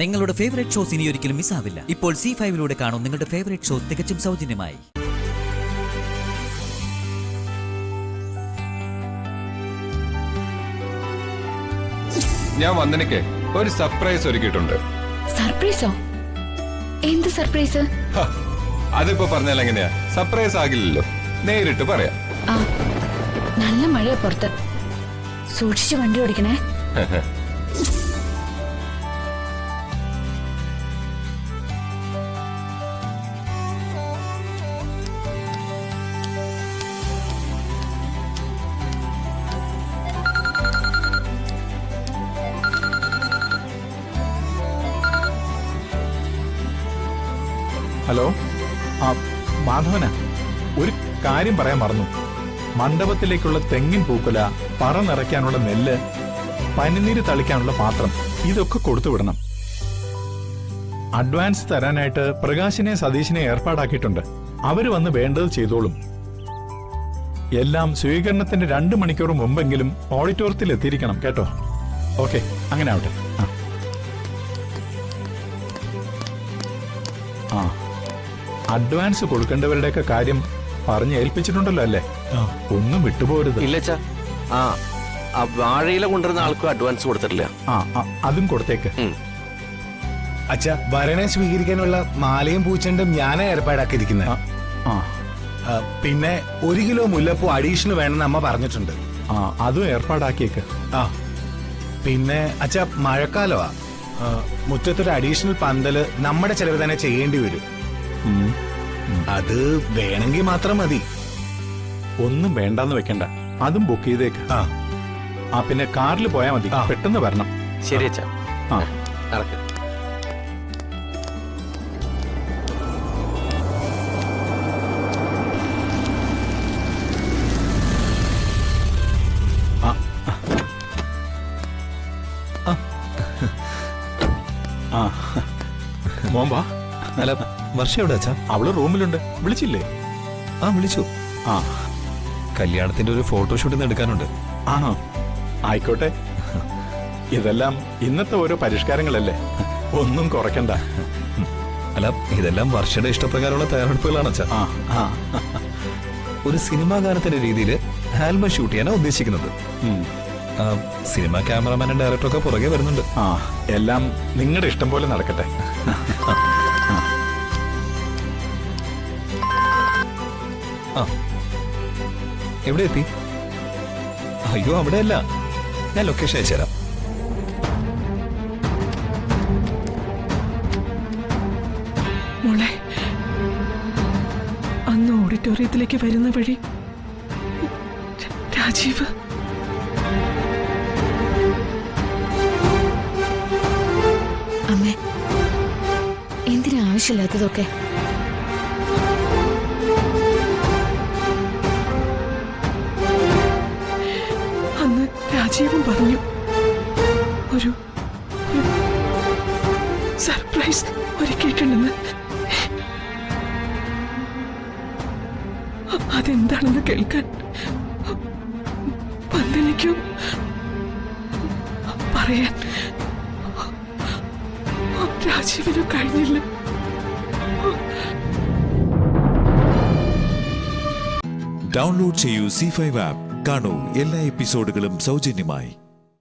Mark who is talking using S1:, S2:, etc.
S1: നിങ്ങളുടെ favourite shows ഇനി ഒരിക്കലും മിസ്സാവില്ല. ഇപ്പോൾ C5 കാണും നിങ്ങളുടെ ഫേവറേറ്റ് ഷോസ് തികച്ചും സൗജന്യമായി.
S2: ഞാൻ വന്നനിക്ക് ഒരു സർപ്രൈസ് ഒരുക്കിയിട്ടുണ്ട്.
S3: സർപ്രൈസോ? എന്ത് സർപ്രൈസ്?
S2: അതിപ്പോ പറഞ്ഞാൽ എങ്ങനെയാ? സർപ്രൈസ് ആകില്ലല്ലോ, നേരിട്ട് പറയാം.
S3: നല്ല മഴയാ പുറത്ത്, സൂക്ഷിച്ച് വണ്ടി ഓടിക്കണേ.
S4: ഹലോ, മാധവന, ഒരു കാര്യം പറയാൻ മറന്നു. മണ്ഡപത്തിലേക്കുള്ള തെങ്ങിൻ പൂക്കുല, പറ നിറയ്ക്കാനുള്ള നെല്ല്, പനിനീര് തളിക്കാനുള്ള പാത്രം, ഇതൊക്കെ കൊടുത്തുവിടണം. അഡ്വാൻസ് തരാനായിട്ട് പ്രകാശിനെ സതീശിനെ ഏർപ്പാടാക്കിയിട്ടുണ്ട്. അവര് വന്ന് വേണ്ടത് ചെയ്തോളും. എല്ലാം സ്വീകരണത്തിന്റെ 2 മണിക്കൂർ മുമ്പെങ്കിലും ഓഡിറ്റോറിയത്തിൽ എത്തിയിരിക്കണം കേട്ടോ. ഓക്കെ, അങ്ങനെ ആവട്ടെ. അഡ്വാൻസ് കൊടുക്കേണ്ടവരുടെയൊക്കെ കാര്യം പറഞ്ഞ് ഏൽപ്പിച്ചിട്ടുണ്ടല്ലോ അല്ലേ? ഒന്നും വിട്ടുപോരുത്.
S5: ഇല്ലച്ചാ, വാഴയില കൊണ്ടുവരുന്ന ആൾക്കും അഡ്വാൻസ് കൊടുത്തിട്ടില്ല.
S4: അതും കൊടുത്തേക്ക്.
S6: അച്ഛാ, വരനെ സ്വീകരിക്കാനുള്ള മാലയും പൂച്ചെണ്ടും ഞാനേ ഏർപ്പാടാക്കിയിരിക്കുന്നത്. പിന്നെ 1 കിലോ മുല്ലപ്പൂ അഡീഷണൽ വേണമെന്ന് അമ്മ പറഞ്ഞിട്ടുണ്ട്.
S4: അതും ഏർപ്പാടാക്കിയേക്ക്.
S6: പിന്നെ അച്ഛാ, മഴക്കാലമാ, മുറ്റത്തൊരു അഡീഷണൽ പന്തല് നമ്മുടെ ചെലവ് തന്നെ ചെയ്യേണ്ടി വരും. അത് വേണമെങ്കിൽ മാത്രം മതി.
S4: ഒന്നും വേണ്ടെന്ന് വെക്കണ്ട, അതും ബുക്ക് ചെയ്തേക്ക്. പിന്നെ കാറിൽ പോയാൽ മതി, പെട്ടെന്ന് വരണം.
S5: ശരി അച്ഛാ. നടക്ക്.
S4: മോമ്പാ.
S7: അല്ല, വർഷ എവിടെ അച്ഛാ?
S4: അവള് റൂമിലുണ്ട്. വിളിച്ചില്ലേ?
S7: വിളിച്ചു. കല്യാണത്തിന്റെ ഒരു ഫോട്ടോഷൂട്ട് എടുക്കാനുണ്ട്.
S4: ആയിക്കോട്ടെ. ഇതെല്ലാം ഇന്നത്തെ ഓരോ പരിഷ്കാരങ്ങളല്ലേ, ഒന്നും കുറയ്ക്കണ്ട.
S7: അല്ല, ഇതെല്ലാം വർഷയുടെ ഇഷ്ടപ്രകാരമുള്ള തയ്യാറെടുപ്പുകളാണ് അച്ഛാ. ഒരു സിനിമാ ഗാനത്തിന്റെ രീതിയിൽ ആൽബം ഷൂട്ട് ചെയ്യാനാണ് ഉദ്ദേശിക്കുന്നത്. സിനിമ ക്യാമറമാനും ഡയറക്ടറൊക്കെ പുറകെ വരുന്നുണ്ട്.
S4: എല്ലാം നിങ്ങളുടെ ഇഷ്ടം പോലെ നടക്കട്ടെ.
S7: എവിടെ എത്തി? അയ്യോ, അവിടെയല്ല, ഞാൻ ലൊക്കേഷൻ അയച്ചുതരാം.
S8: മോളെ, അന്ന് ഓഡിറ്റോറിയത്തിലേക്ക് വരുന്ന വഴി രാജീവ്
S3: അമ്മേ, എന്തിനാ ആവശ്യമില്ലാത്തതൊക്കെ?
S8: അന്ന് രാജീവും പറഞ്ഞു ഒരു സർപ്രൈസ് ഒരുക്കിയിട്ടുണ്ടെന്ന്. അതെന്താണെന്ന് കേൾക്കാൻ വന്ദനയ്ക്കും പറയാൻ രാജീവിനും കഴിഞ്ഞില്ല.
S9: ഡൗൺലോഡ് ചെയ്യൂ C5 ആപ്പ്. കാണൂ എല്ലാ എപ്പിസോഡുകളും സൗജന്യമായി.